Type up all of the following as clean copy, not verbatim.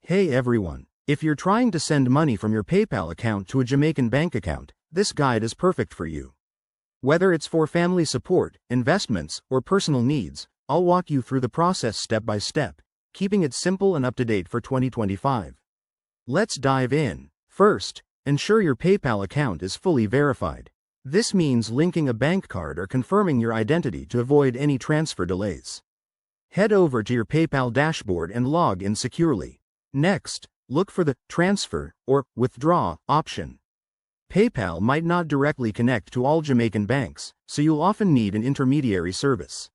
Hey everyone, if you're trying to send money from your PayPal account to a Jamaican bank account, this guide is perfect for you. Whether it's for family support, investments, or personal needs, I'll walk you through the process step by step, keeping it simple and up to date for 2025. Let's dive in. First, ensure your PayPal account is fully verified. This means linking a bank card or confirming your identity to avoid any transfer delays. Head over to your PayPal dashboard and log in securely. Next, look for the Transfer or Withdraw option. PayPal might not directly connect to all Jamaican banks, so you'll often need an intermediary service.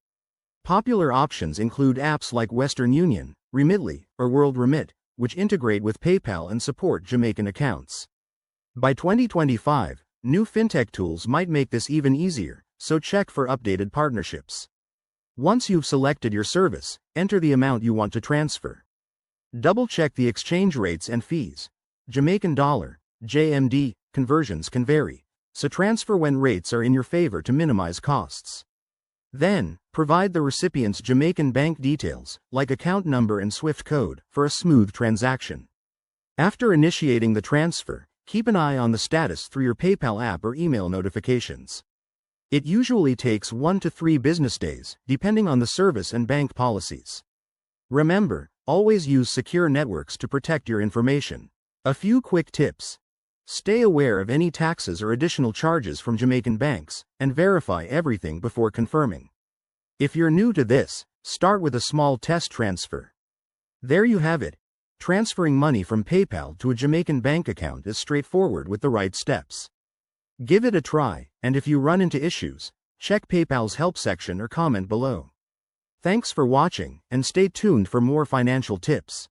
Popular options include apps like Western Union, Remitly, or World Remit, which integrate with PayPal and support Jamaican accounts. By 2025, new fintech tools might make this even easier, so check for updated partnerships. Once you've selected your service, enter the amount you want to transfer. Double-check the exchange rates and fees. Jamaican dollar, JMD, conversions can vary, so transfer when rates are in your favor to minimize costs. Then, provide the recipient's Jamaican bank details, like account number and SWIFT code, for a smooth transaction. After initiating the transfer, keep an eye on the status through your PayPal app or email notifications. It usually takes 1 to 3 business days, depending on the service and bank policies. Remember, always use secure networks to protect your information. A few quick tips. Stay aware of any taxes or additional charges from Jamaican banks, and verify everything before confirming. If you're new to this, start with a small test transfer. There you have it. Transferring money from PayPal to a Jamaican bank account is straightforward with the right steps. Give it a try, and if you run into issues, check PayPal's help section or comment below. Thanks for watching, and stay tuned for more financial tips.